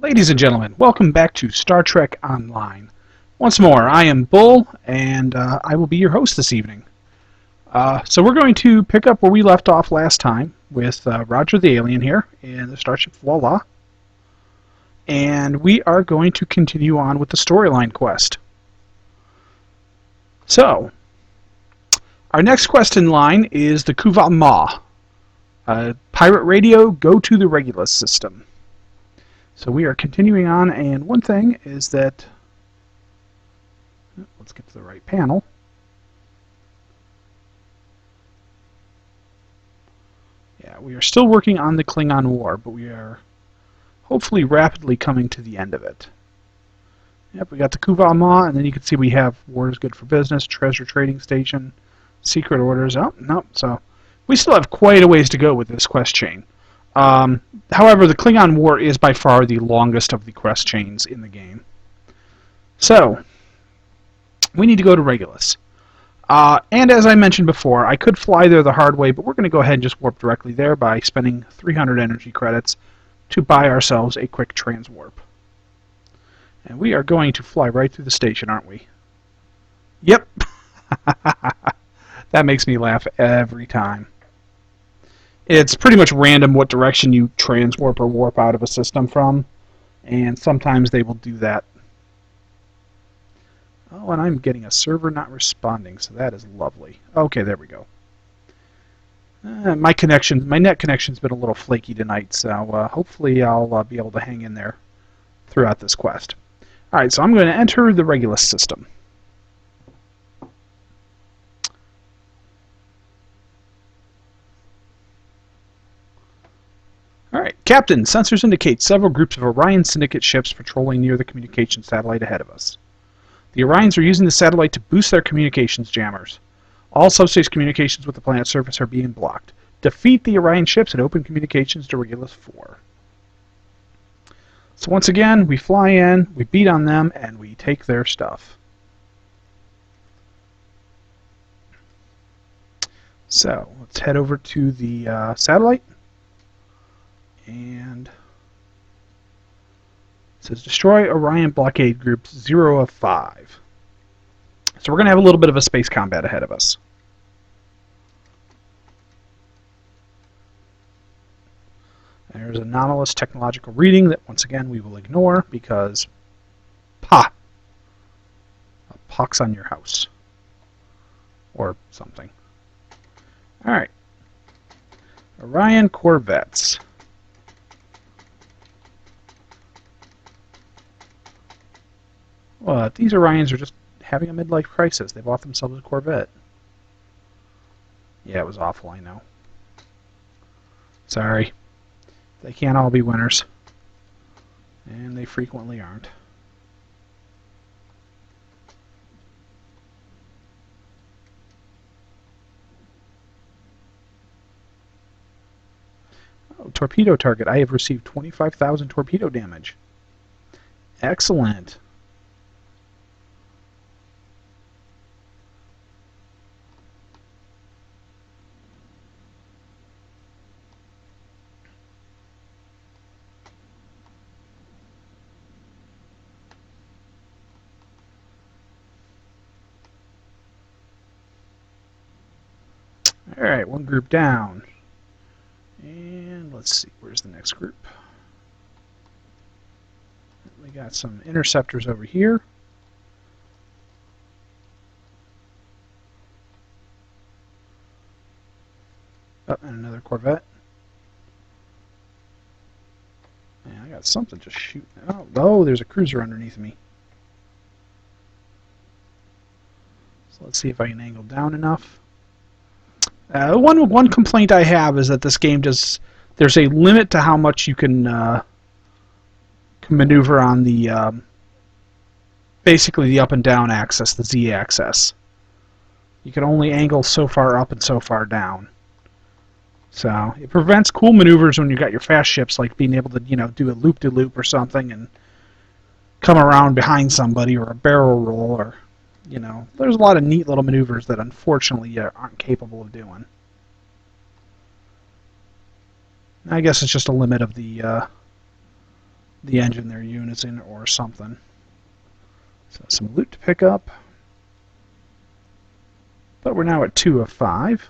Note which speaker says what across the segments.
Speaker 1: Ladies and gentlemen, welcome back to Star Trek Online. Once more, I am Bull, and I will be your host this evening. So we're going to pick up where we left off last time with Roger the Alien here in the Starship Voyager, and we are going to continue on with the storyline quest. So, our next quest in line is the Kuvah'Magh. Pirate radio, go to the Regulus system. So we are continuing on, and one thing is that, let's get to the right panel. Yeah, we are still working on the Klingon War, but we are hopefully rapidly coming to the end of it. Yep, we got the Kuvah'Magh, and then you can see we have War is Good for Business, Treasure Trading Station, Secret Orders. Oh, no, so we still have quite a ways to go with this quest chain. However, the Klingon War is by far the longest of the quest chains in the game. So, we need to go to Regulus. And as I mentioned before, I could fly there the hard way, but we're going to go ahead and just warp directly there by spending 300 energy credits to buy ourselves a quick transwarp. And we are going to fly right through the station, aren't we? Yep. That makes me laugh every time. It's pretty much random what direction you transwarp or warp out of a system from, and sometimes they will do that. Oh, and I'm getting a server not responding, so that is lovely. Okay, there we go. My net connection's been a little flaky tonight, so hopefully I'll be able to hang in there throughout this quest. Alright, so I'm going to enter the Regulus system. Alright, Captain, sensors indicate several groups of Orion Syndicate ships patrolling near the communications satellite ahead of us. The Orions are using the satellite to boost their communications jammers. All subspace communications with the planet's surface are being blocked. Defeat the Orion ships and open communications to Regulus 4. So once again, we fly in, we beat on them, and we take their stuff. So, let's head over to the satellite. And it says destroy Orion blockade groups 0 of 5. So we're going to have a little bit of a space combat ahead of us. There's an anomalous technological reading that once again we will ignore because a pox on your house or something. Alright. Orion Corvettes. Well, these Orions are just having a midlife crisis. They bought themselves a Corvette. Yeah, it was awful, I know. Sorry. They can't all be winners. And they frequently aren't. Oh, torpedo target. I have received 25,000 torpedo damage. Excellent. Alright, one group down. And let's see, where's the next group? We got some interceptors over here. Oh, and another Corvette. Man, I got something just shooting. Oh, there's a cruiser underneath me. So let's see if I can angle down enough. One complaint I have is that this game does. There's a limit to how much you can maneuver on the basically the up and down axis, the Z axis. You can only angle so far up and so far down. So it prevents cool maneuvers when you got your fast ships, like being able to do a loop-de-loop or something and come around behind somebody, or a barrel roll, or there's a lot of neat little maneuvers that unfortunately you aren't capable of doing. I guess it's just a limit of the the engine they're using or something. So some loot to pick up. But we're now at 2 of 5.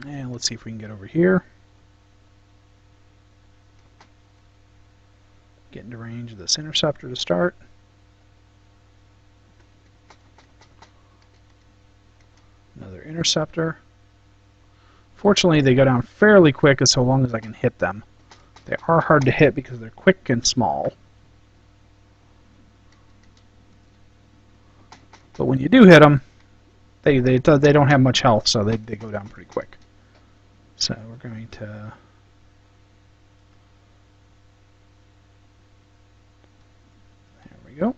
Speaker 1: And let's see if we can get over here. Get into range of this interceptor to start. Another interceptor. Fortunately, they go down fairly quick as so long as I can hit them. They are hard to hit because they're quick and small. But when you do hit them, they don't have much health, so they go down pretty quick. So we're going to... There we go.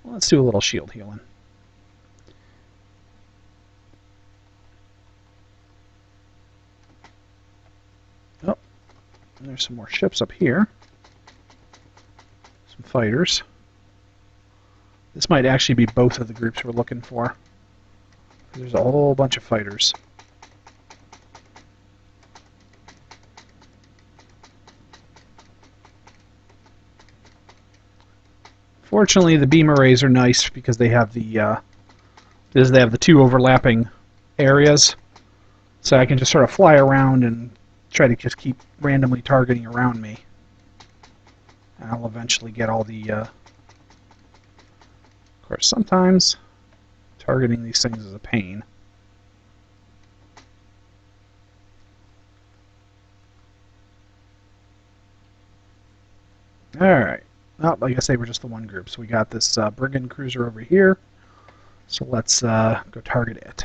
Speaker 1: Well, let's do a little shield healing. Oh, there's some more ships up here. Some fighters. This might actually be both of the groups we're looking for. There's a whole bunch of fighters. Fortunately, the beam arrays are nice because they have the 2 overlapping areas, so I can just sort of fly around and try to just keep randomly targeting around me. And I'll eventually get all the. Of course, sometimes targeting these things is a pain. Alright. Well, like I say, we're just the one group. So we got this brigand cruiser over here. So let's go target it.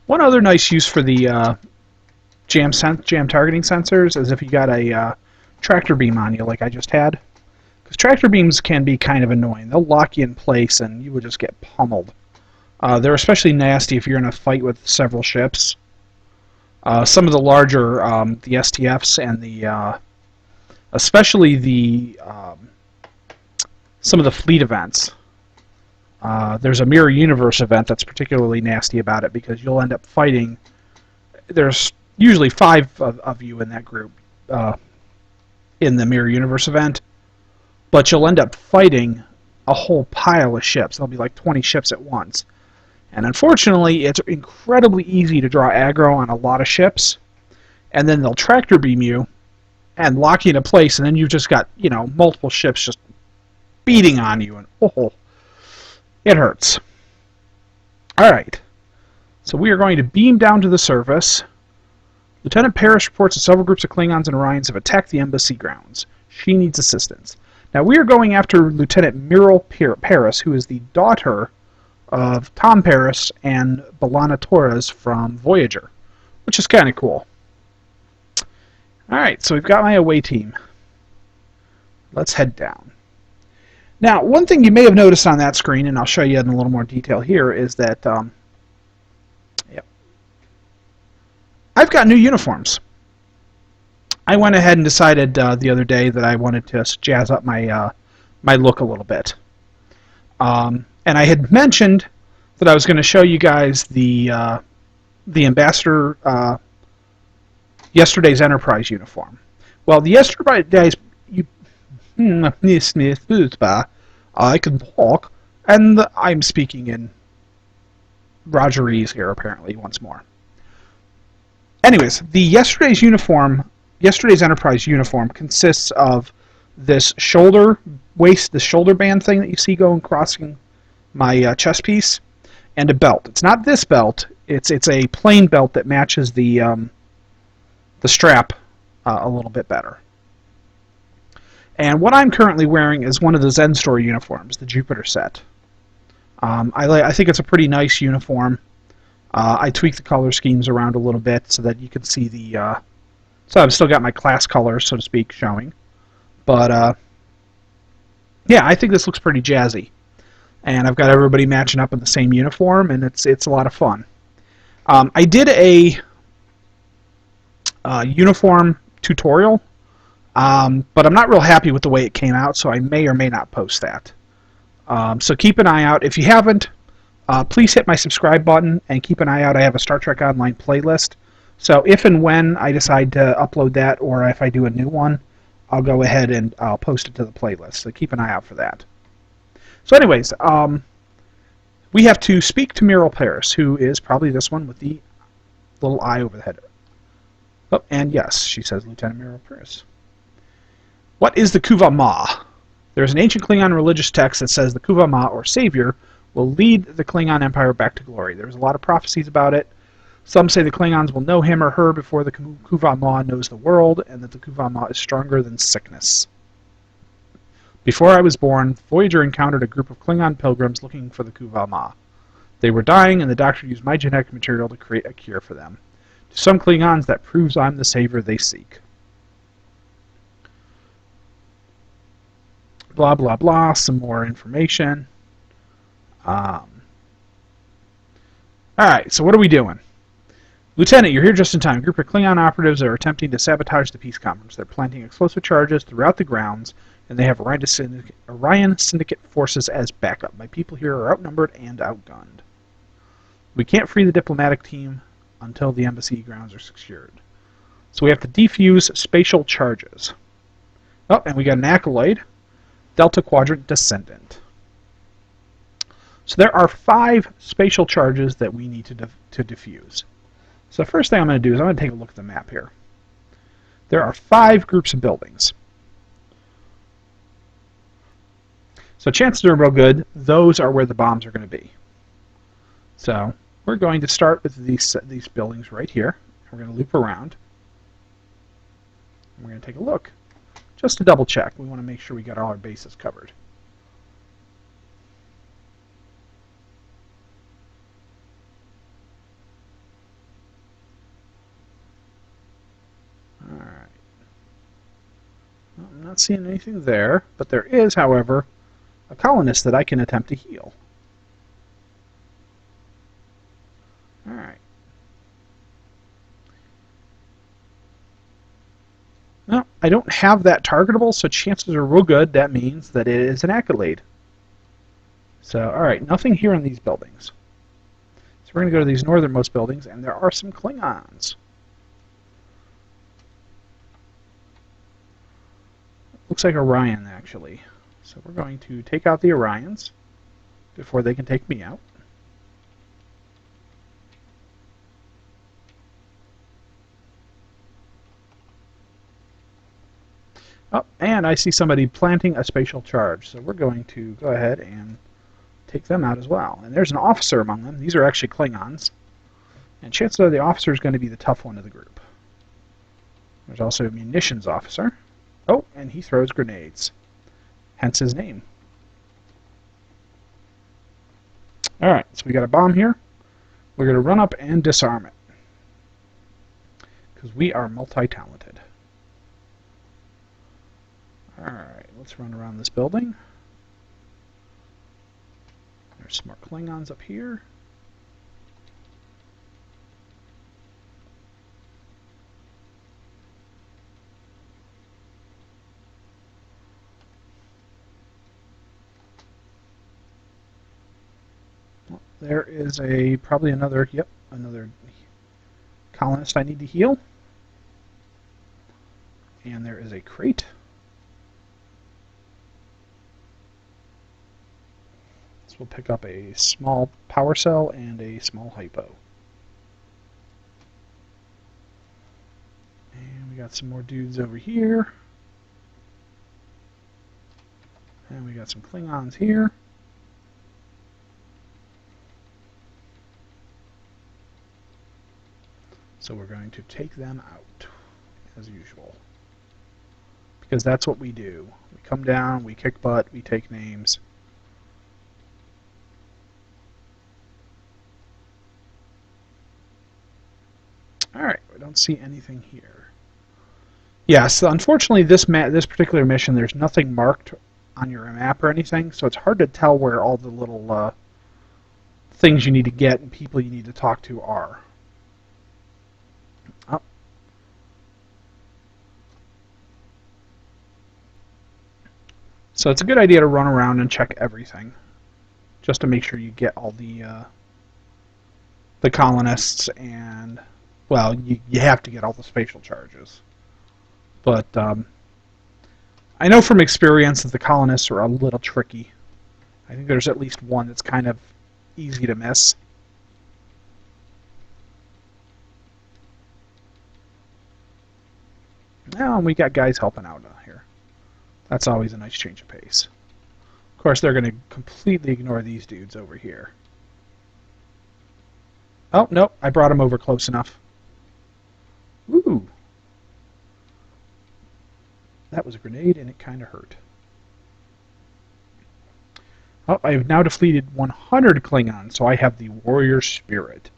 Speaker 1: One other nice use for the jam targeting sensors is if you got a tractor beam on you like I just had. Because tractor beams can be kind of annoying. They'll lock you in place and you would just get pummeled. They're especially nasty if you're in a fight with several ships. Some of the larger, the STFs and the, especially the, some of the fleet events. There's a Mirror Universe event that's particularly nasty about it because you'll end up fighting. There's usually 5 of you in that group in the Mirror Universe event, but you'll end up fighting a whole pile of ships. There'll be like 20 ships at once. And unfortunately, it's incredibly easy to draw aggro on a lot of ships, and then they'll tractor beam you and lock you into place, and then you've just got, you know, multiple ships just beating on you, and oh, it hurts. Alright, so we are going to beam down to the surface. Lieutenant Paris reports that several groups of Klingons and Orions have attacked the embassy grounds. She needs assistance. Now we are going after Lieutenant Muriel Paris, who is the daughter of Tom Paris and B'Elanna Torres from Voyager, which is kind of cool. Alright, so we've got my away team. Let's head down. Now, one thing you may have noticed on that screen, and I'll show you in a little more detail here, is that I've got new uniforms. I went ahead and decided the other day that I wanted to jazz up my my look a little bit. And I had mentioned that I was going to show you guys the Ambassador yesterday's Enterprise uniform. Well, the yesterday's I can talk, and I'm speaking in Rogerese here apparently once more. Anyways, the yesterday's Enterprise uniform consists of this shoulder band thing that you see going crossing my chest piece, and a belt. It's not this belt. It's a plain belt that matches the strap a little bit better. And what I'm currently wearing is one of the Zen Store uniforms, the Jupiter set. I think it's a pretty nice uniform. I tweaked the color schemes around a little bit so that you can see the. So I've still got my class colors, so to speak, showing. But yeah, I think this looks pretty jazzy. And I've got everybody matching up in the same uniform, and it's a lot of fun. I did a uniform tutorial, but I'm not real happy with the way it came out, so I may or may not post that. So keep an eye out. If you haven't, please hit my subscribe button and keep an eye out. I have a Star Trek Online playlist. So if and when I decide to upload that, or if I do a new one, I'll go ahead and I'll post it to the playlist. So keep an eye out for that. So anyways, we have to speak to Muriel Paris, who is probably this one with the little eye over the head. Oh, and yes, she says Lieutenant Muriel Paris. What is the Kuvah'Magh? There's an ancient Klingon religious text that says the Kuvah'Magh, or Savior, will lead the Klingon Empire back to glory. There's a lot of prophecies about it. Some say the Klingons will know him or her before the Kuvah'Magh knows the world, and that the Kuvah'Magh is stronger than sickness. Before I was born, Voyager encountered a group of Klingon pilgrims looking for the Kuvah'Magh. They were dying, and the doctor used my genetic material to create a cure for them. To some Klingons, that proves I'm the savior they seek. Blah, blah, blah. Some more information. Alright, so what are we doing? Lieutenant, you're here just in time. A group of Klingon operatives are attempting to sabotage the peace conference. They're planting explosive charges throughout the grounds, and they have Orion Syndicate forces as backup. My people here are outnumbered and outgunned. We can't free the diplomatic team until the embassy grounds are secured. So we have to defuse spatial charges. Oh, and we got an acolyte, Delta Quadrant Descendant. So there are 5 spatial charges that we need to defuse. So the first thing I'm going to do is I'm going to take a look at the map here. There are 5 groups of buildings. So chances are real good, those are where the bombs are going to be. So we're going to start with these buildings right here. We're going to loop around. And we're going to take a look. Just to double check, we want to make sure we got all our bases covered. Alright. Well, I'm not seeing anything there, but there is, however, a colonist that I can attempt to heal. Alright. Well, I don't have that targetable, so chances are real good that means that it is an accolade. So, alright, nothing here in these buildings. So we're going to go to these northernmost buildings, and there are some Klingons. Looks like Orion, actually. So we're going to take out the Orions before they can take me out. Oh, and I see somebody planting a spatial charge. So we're going to go ahead and take them out as well. And there's an officer among them. These are actually Klingons. And chances are the officer is going to be the tough one of the group. There's also a munitions officer. Oh, and he throws grenades. Hence his name. Alright, so we got a bomb here. We're going to run up and disarm it. Because we are multi-talented. Alright, let's run around this building. There's some more Klingons up here. Well, there is probably another colonist I need to heal. And there is a crate. We'll pick up a small power cell and a small hypo. And we got some more dudes over here. And we got some Klingons here. So we're going to take them out, as usual. Because that's what we do. We come down, we kick butt, we take names. Alright, I don't see anything here. Yes, unfortunately this particular mission, there's nothing marked on your map or anything, so it's hard to tell where all the little things you need to get and people you need to talk to are. Oh. So it's a good idea to run around and check everything, just to make sure you get all the colonists, and, well, you have to get all the spatial charges. But I know from experience that the colonists are a little tricky. I think there's at least one that's kind of easy to miss. Now we got guys helping out here. That's always a nice change of pace. Of course, they're going to completely ignore these dudes over here. Oh, nope, I brought him over close enough. Ooh. That was a grenade, and it kind of hurt. Oh, I have now defeated 100 Klingons, so I have the warrior spirit.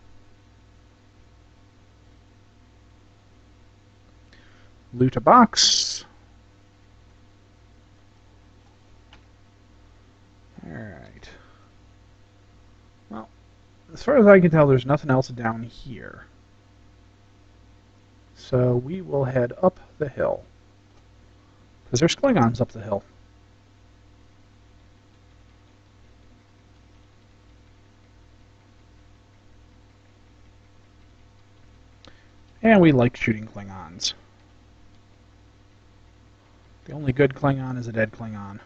Speaker 1: Loot a box. Alright. Well, as far as I can tell, there's nothing else down here. So we will head up the hill. Because there's Klingons up the hill. And we like shooting Klingons. The only good Klingon is a dead Klingon.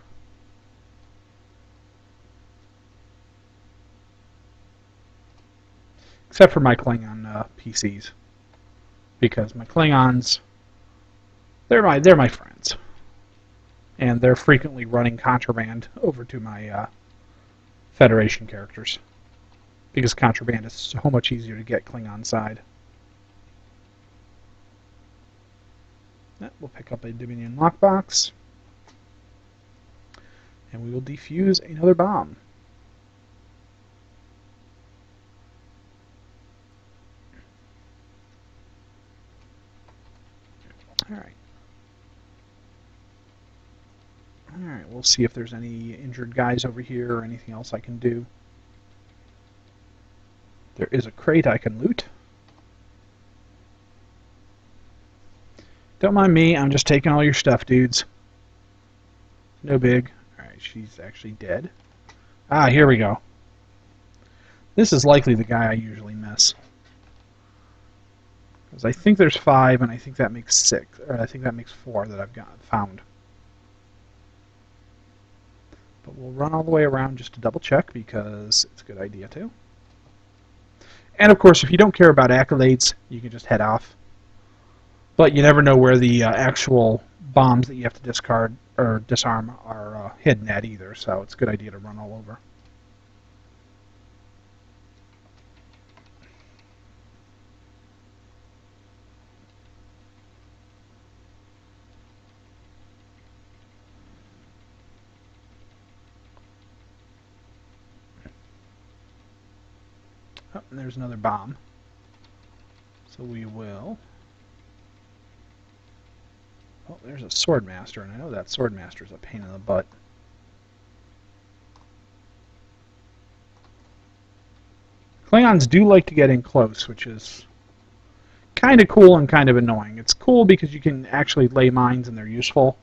Speaker 1: Except for my Klingon PCs. Because my Klingons, they're my friends. And they're frequently running contraband over to my Federation characters. Because contraband is so much easier to get Klingon side. We'll pick up a Dominion lockbox. And we will defuse another bomb. Alright. Alright, we'll see if there's any injured guys over here or anything else I can do. There is a crate I can loot. Don't mind me, I'm just taking all your stuff, dudes. No big. Alright, she's actually dead. Ah, here we go. This is likely the guy I usually miss. Because I think there's 5, and I think that makes 6. Or I think that makes 4 that I've found. But we'll run all the way around just to double check, because it's a good idea to. And of course, if you don't care about accolades, you can just head off. But you never know where the actual bombs that you have to discard or disarm are hidden at either, so it's a good idea to run all over. Oh, and there's another bomb. So we will... Oh, there's a Swordmaster, and I know that Swordmaster is a pain in the butt. Klingons do like to get in close, which is kind of cool and kind of annoying. It's cool because you can actually lay mines and they're useful,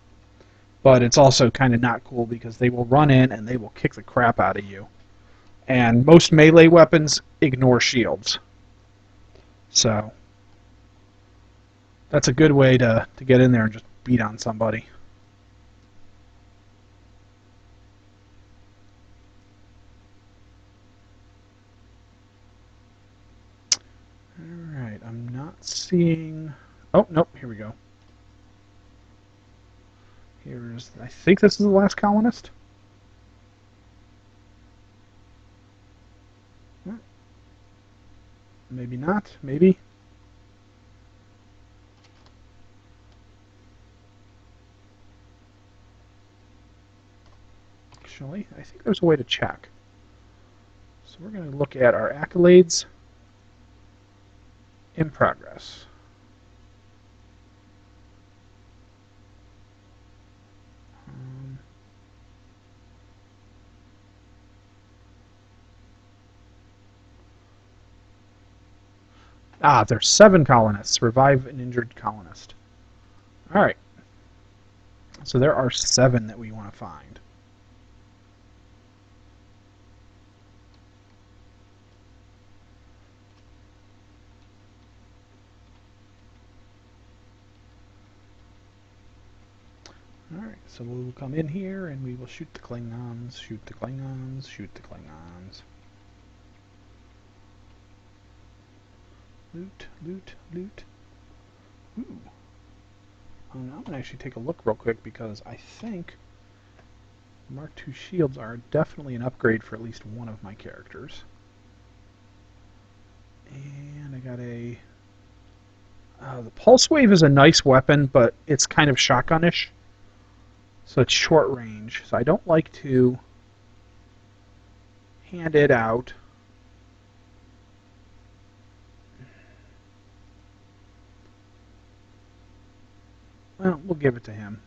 Speaker 1: but it's also kind of not cool because they will run in and they will kick the crap out of you. And most melee weapons ignore shields. So that's a good way to get in there and just beat on somebody. Alright, I'm not seeing... Oh, nope, here we go. Here's... I think this is the last colonist. Maybe not, maybe. Actually, I think there's a way to check. So we're going to look at our accolades. In progress. There's 7 colonists. Revive an injured colonist. Alright. So there are 7 that we want to find. Alright, so we'll come in here and we will shoot the Klingons, shoot the Klingons, shoot the Klingons. Loot, loot, loot. Ooh. I'm going to actually take a look real quick because I think Mark II shields are definitely an upgrade for at least one of my characters. And I got a... the Pulse Wave is a nice weapon, but it's kind of shotgun-ish. So it's short range. So I don't like to hand it out. Well, we'll give it to him.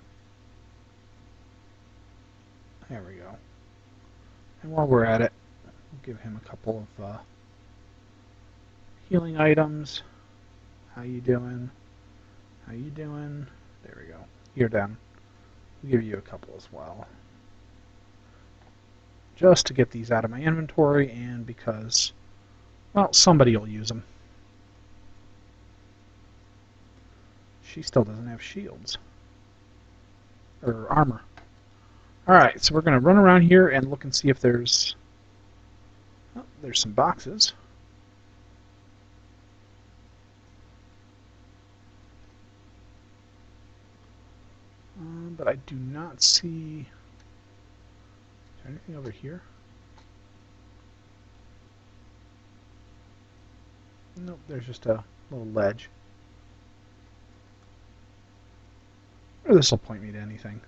Speaker 1: There we go. And while we're at it, we'll give him a couple of healing items. How you doing? How you doing? There we go. You're done. We'll give you a couple as well. Just to get these out of my inventory and because, well, somebody will use them. She still doesn't have shields. Or armor. Alright, so we're going to run around here and look and see if there's... Oh, there's some boxes. But I do not see... Is there anything over here? Nope, there's just a little ledge. Or this will point me to anything.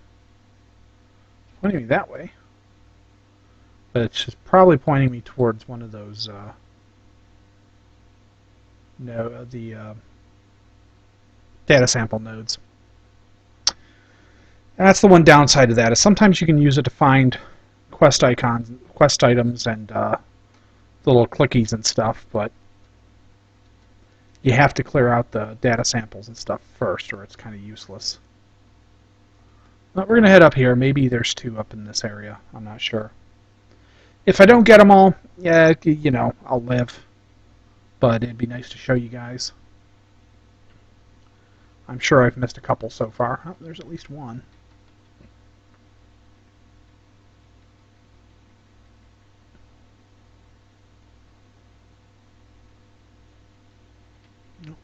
Speaker 1: It's pointing me that way. But it's just probably pointing me towards one of those, data sample nodes. And that's the one downside of that, is sometimes you can use it to find quest icons, quest items, and little clickies and stuff, but you have to clear out the data samples and stuff first, or it's kind of useless. But we're going to head up here. Maybe there's 2 up in this area. I'm not sure. If I don't get them all, yeah, you know, I'll live. But it'd be nice to show you guys. I'm sure I've missed a couple so far. Oh, there's at least one.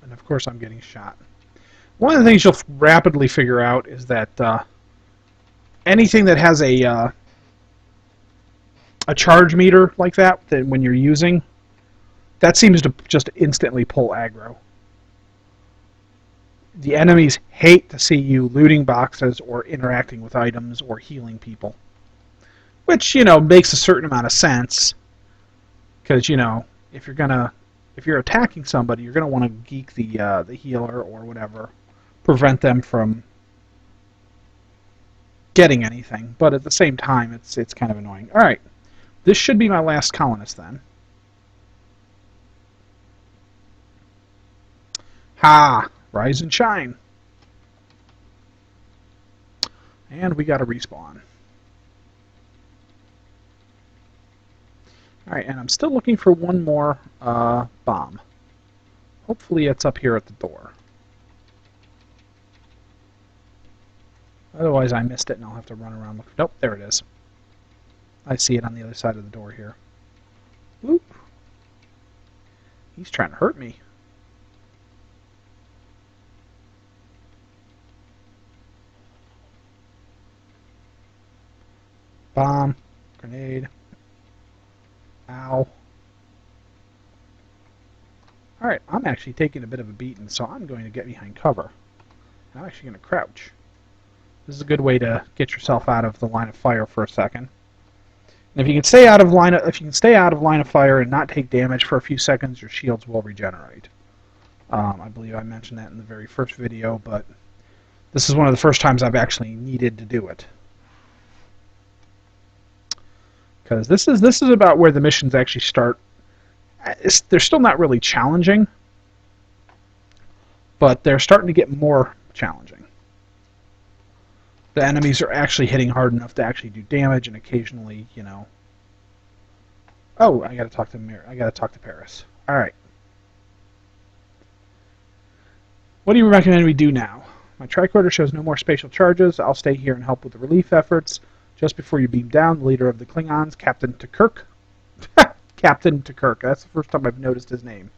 Speaker 1: And of course I'm getting shot. One of the things you'll rapidly figure out is that anything that has a charge meter like that when you're using, that seems to just instantly pull aggro. The enemies hate to see you looting boxes or interacting with items or healing people. Which, you know, makes a certain amount of sense. Because, you know, if you're attacking somebody, you're going to want to geek the healer or whatever. Prevent them from getting anything. But at the same time, it's kind of annoying. Alright. This should be my last colonist then. Ha! Rise and shine. And we got a respawn. Alright, and I'm still looking for one more bomb. Hopefully it's up here at the door. Otherwise I missed it and I'll have to run around looking. Nope, there it is. I see it on the other side of the door here. Oop. He's trying to hurt me. Bomb. Grenade. Ow. Alright, I'm actually taking a bit of a beating, so I'm going to get behind cover. I'm actually going to crouch. This is a good way to get yourself out of the line of fire for a second. And if you can stay out of line of fire and not take damage for a few seconds, your shields will regenerate. I believe I mentioned that in the very first video, but this is one of the first times I've actually needed to do it. Because this is about where the missions actually start. They're still not really challenging, but they're starting to get more challenging. The enemies are actually hitting hard enough to actually do damage, and occasionally, you know. Oh, I got to talk to I got to talk to Paris. All right. What do you recommend we do now? My tricorder shows no more spatial charges. I'll stay here and help with the relief efforts. Just before you beam down, the leader of the Klingons, Captain Kirk. Captain Kirk. That's the first time I've noticed his name.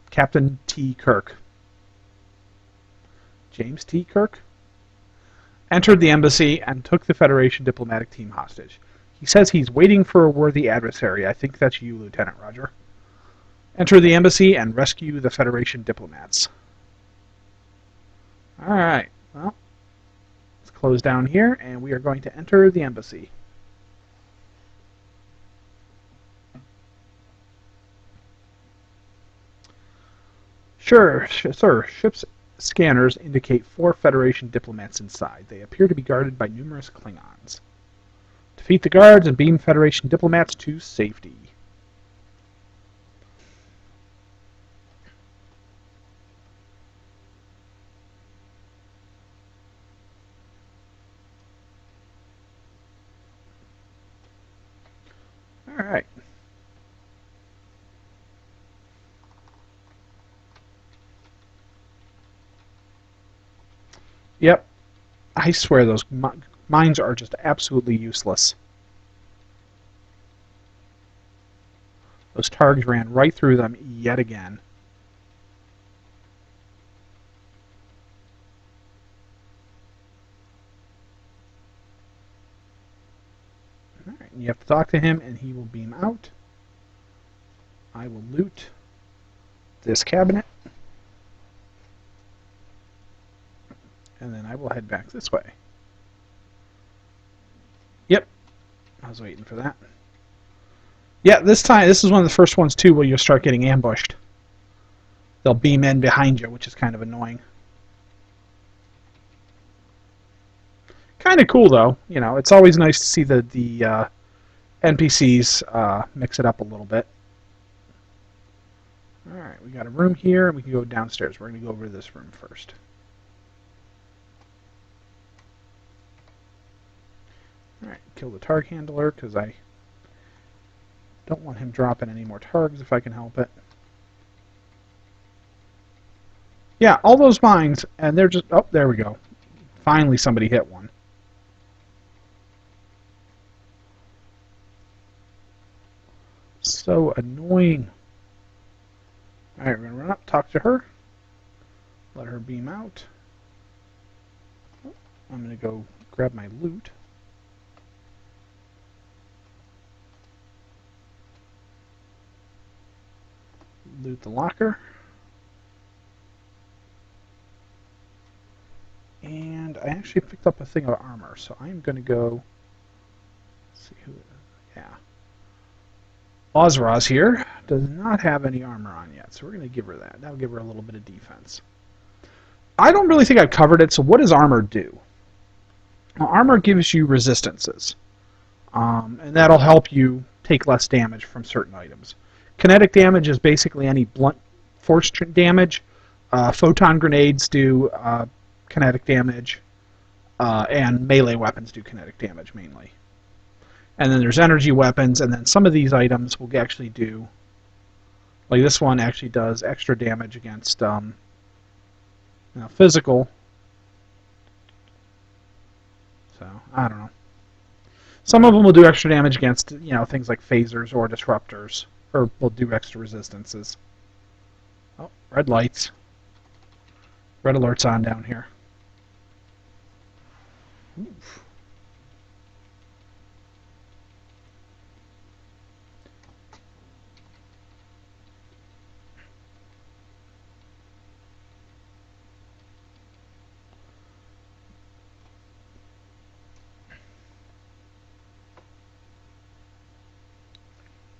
Speaker 1: Captain T. Kirk. James T. Kirk? Entered the embassy and took the Federation diplomatic team hostage. He says he's waiting for a worthy adversary. I think that's you, Lieutenant Roger. Enter the embassy and rescue the Federation diplomats. Alright, well, let's close down here, and we are going to enter the embassy. Sure, sir. Ship's scanners indicate 4 Federation diplomats inside. They appear to be guarded by numerous Klingons. Defeat the guards and beam Federation diplomats to safety. Alright. Yep. I swear those mines are just absolutely useless. Those targs ran right through them yet again. Alright, you have to talk to him and he will beam out. I will loot this cabinet. And then I will head back this way. Yep. I was waiting for that. Yeah, this is one of the first ones too where you'll start getting ambushed. They'll beam in behind you, which is kind of annoying. Kind of cool though. You know, it's always nice to see the NPCs mix it up a little bit. Alright, we got a room here, and we can go downstairs. We're going to go over to this room first. Alright, kill the Targ handler, because I don't want him dropping any more Targs if I can help it. Yeah, all those mines, and they're just... Oh, there we go. Finally somebody hit one. So annoying. Alright, we're going to run up, talk to her. Let her beam out. I'm going to go grab my loot. Loot the locker. And I actually picked up a thing of armor, so I'm going to go... Let's see who... Yeah. Ozraz here does not have any armor on yet, so we're going to give her that. That'll give her a little bit of defense. I don't really think I've covered it, so what does armor do? Well, armor gives you resistances, and that'll help you take less damage from certain items. Kinetic damage is basically any blunt force damage. Photon grenades do kinetic damage, and melee weapons do kinetic damage mainly. And then there's energy weapons, and then some of these items will actually do, like this one actually does extra damage against physical. So, I don't know. Some of them will do extra damage against, things like phasers or disruptors, or will do extra resistances. Oh, red lights. Red alert's on down here. Oof.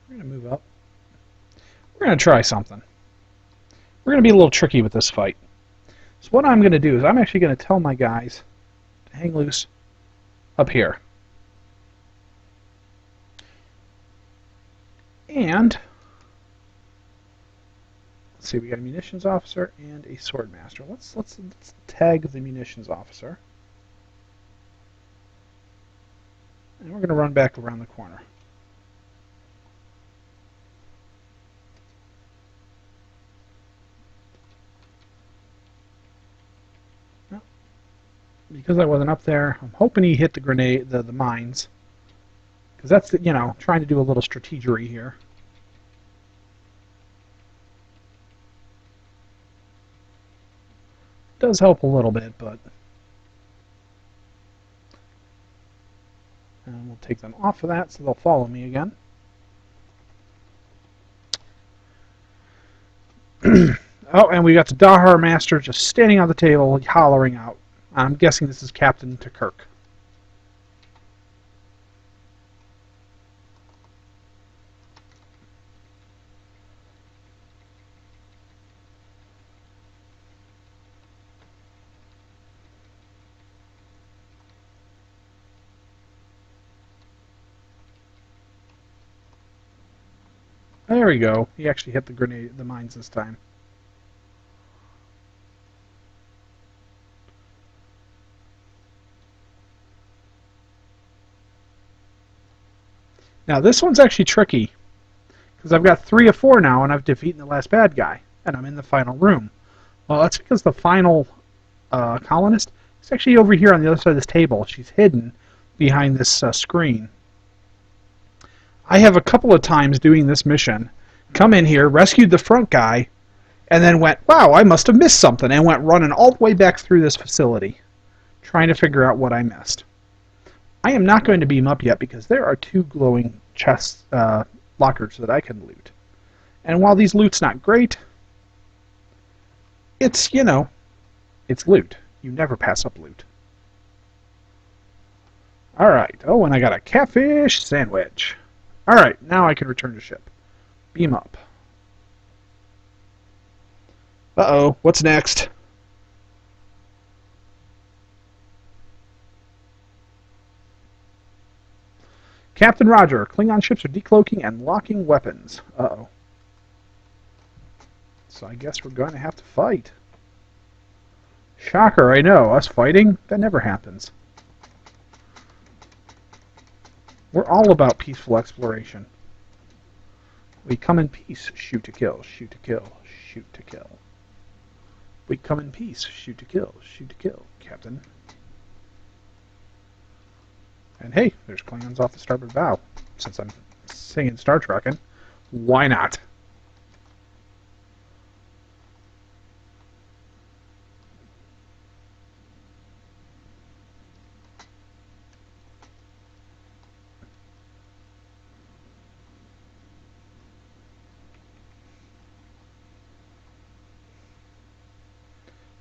Speaker 1: We're going to move up. We're going to try something. we're going to be a little tricky with this fight. So what I'm going to do is I'm actually going to tell my guys to hang loose up here. And let's see, we got a munitions officer and a sword master. Let's tag the munitions officer. And we're going to run back around the corner. Well, because I wasn't up there, I'm hoping he hit the grenade, the mines. Because that's, you know, trying to do a little strategery here. Does help a little bit, but... And we'll take them off of that so they'll follow me again. Oh, and we got the Dahar Master just standing on the table, hollering out. I'm guessing this is Captain Kirk. There we go. He actually hit the mines this time. Now this one's actually tricky because I've got 3 of 4 now and I've defeated the last bad guy and I'm in the final room. Well, that's because the final colonist is actually over here on the other side of this table. She's hidden behind this screen. I have a couple of times doing this mission come in here, rescued the front guy, and then went, wow, I must have missed something, and went running all the way back through this facility trying to figure out what I missed. I am not going to beam up yet because there are 2 glowing chest lockers that I can loot. And while these loot's not great, it's, you know, it's loot. You never pass up loot. Alright, oh, and I got a catfish sandwich. Alright, now I can return to ship. Beam up. Uh-oh, what's next? Captain Roger, Klingon ships are decloaking and locking weapons. Uh-oh. So I guess we're going to have to fight. Shocker, I know. Us fighting? That never happens. We're all about peaceful exploration. We come in peace, shoot to kill, shoot to kill, shoot to kill. We come in peace, shoot to kill, Captain. And hey, there's Klingons off the starboard bow. Since I'm singing Star Trekking, why not?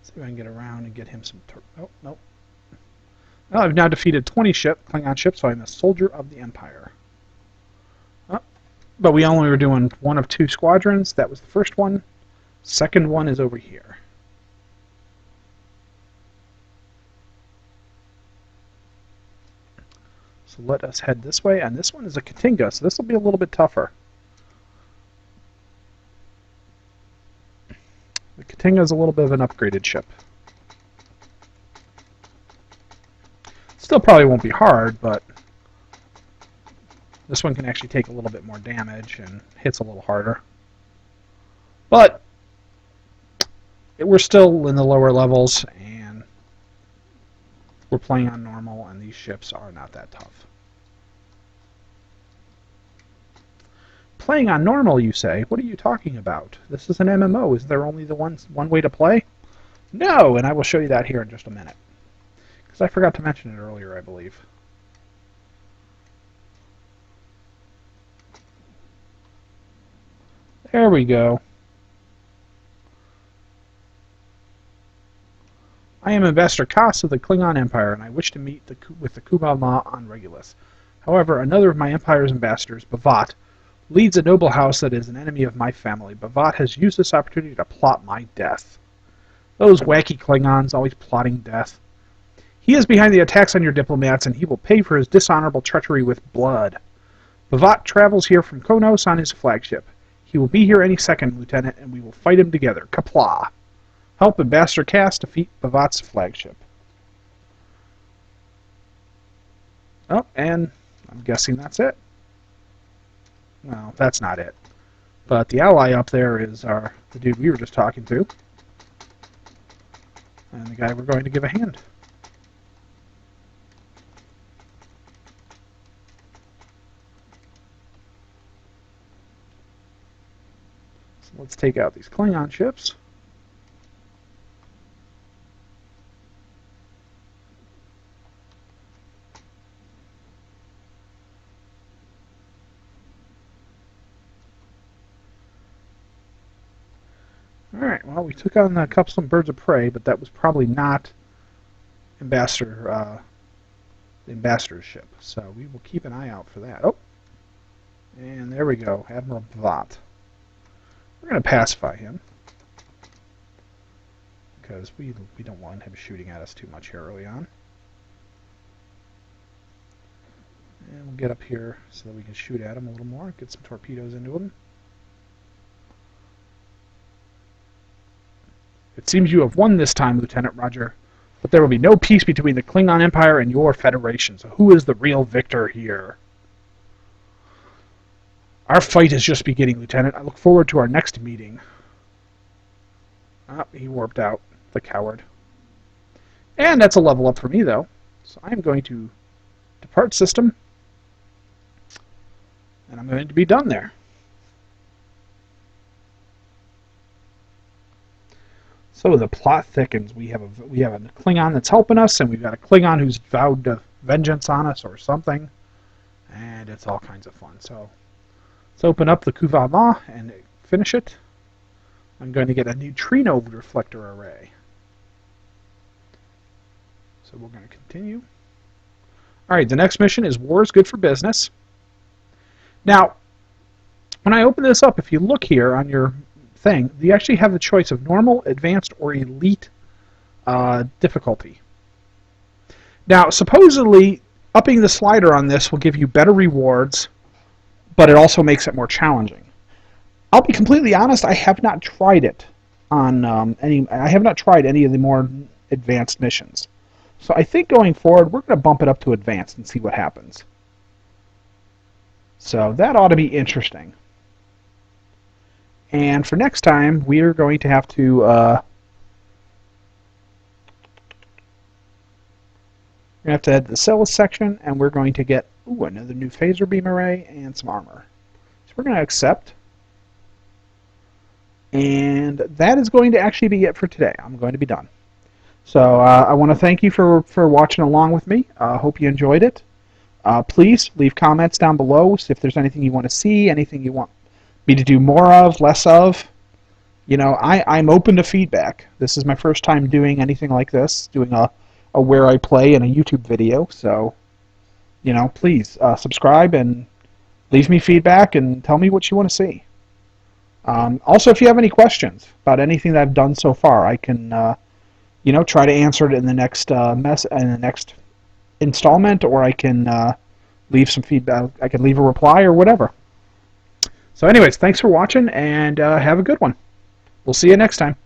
Speaker 1: See if I can get around and get him some... Oh, no. Well, I've now defeated 20 Klingon ships, so I'm a soldier of the Empire. Oh, but we only were doing 1 of 2 squadrons. That was the first one. Second one is over here. So let us head this way, and this one is a Katinga, so this will be a little bit tougher. The Katinga is a little bit of an upgraded ship. Still probably won't be hard, but this one can actually take a little bit more damage and hits a little harder. But we're still in the lower levels, and we're playing on normal, and these ships are not that tough. Playing on normal, you say? What are you talking about? This is an MMO. Is there only the one way to play? No, and I will show you that here in just a minute. Because I forgot to mention it earlier, I believe. There we go. I am Ambassador Kass of the Klingon Empire, and I wish to meet with the Kuvah'Magh on Regulus. However, another of my Empire's ambassadors, Bavat, Leads a noble house that is an enemy of my family. Bavat has used this opportunity to plot my death. Those wacky Klingons, always plotting death. He is behind the attacks on your diplomats, and he will pay for his dishonorable treachery with blood. Bavat travels here from Konos on his flagship. He will be here any second, Lieutenant, and we will fight him together. Qapla'. Help Ambassador Cass defeat Bavat's flagship. Oh, and I'm guessing that's it. No, that's not it. But the ally up there is the dude we were just talking to. And the guy we're going to give a hand. So let's take out these Klingon ships. Alright, well, we took on a couple some birds of prey, but that was probably not the ambassador's ship. So we will keep an eye out for that. Oh, and there we go, Admiral Bavat. We're going to pacify him, because we don't want him shooting at us too much here early on. And we'll get up here so that we can shoot at him a little more, get some torpedoes into him. It seems you have won this time, Lieutenant Roger, but there will be no peace between the Klingon Empire and your Federation, so who is the real victor here? Our fight is just beginning, Lieutenant. I look forward to our next meeting. Ah, he warped out, the coward. And that's a level up for me, though. So I'm going to depart system, and I'm going to be done there. So the plot thickens. We have a Klingon that's helping us, and we've got a Klingon who's vowed vengeance on us or something, and it's all kinds of fun. So let's open up the Kuvah'Magh and finish it. I'm going to get a neutrino reflector array. So we're going to continue. All right, the next mission is War is Good for Business. Now, when I open this up, if you look here on your thing, you actually have the choice of normal, advanced, or elite difficulty. Now, supposedly, upping the slider on this will give you better rewards, but it also makes it more challenging. I'll be completely honest, I have not tried it on I have not tried any of the more advanced missions. So I think going forward, we're going to bump it up to advanced and see what happens. So that ought to be interesting. And for next time, we are going to have to head to the sales section, and we're going to get another new phaser beam array and some armor. So we're going to accept. And that is going to actually be it for today. I'm going to be done. So I want to thank you for watching along with me. I hope you enjoyed it. Please leave comments down below if there's anything you want to see, anything you want me to do more of, less of. You know, I'm open to feedback. This is my first time doing anything like this, doing a Where I Play in a YouTube video. So, you know, please subscribe and leave me feedback and tell me what you want to see. Also, if you have any questions about anything that I've done so far, I can, you know, try to answer it in the next installment, or I can leave some feedback. I can leave a reply or whatever. So anyways, thanks for watching, and have a good one. We'll see you next time.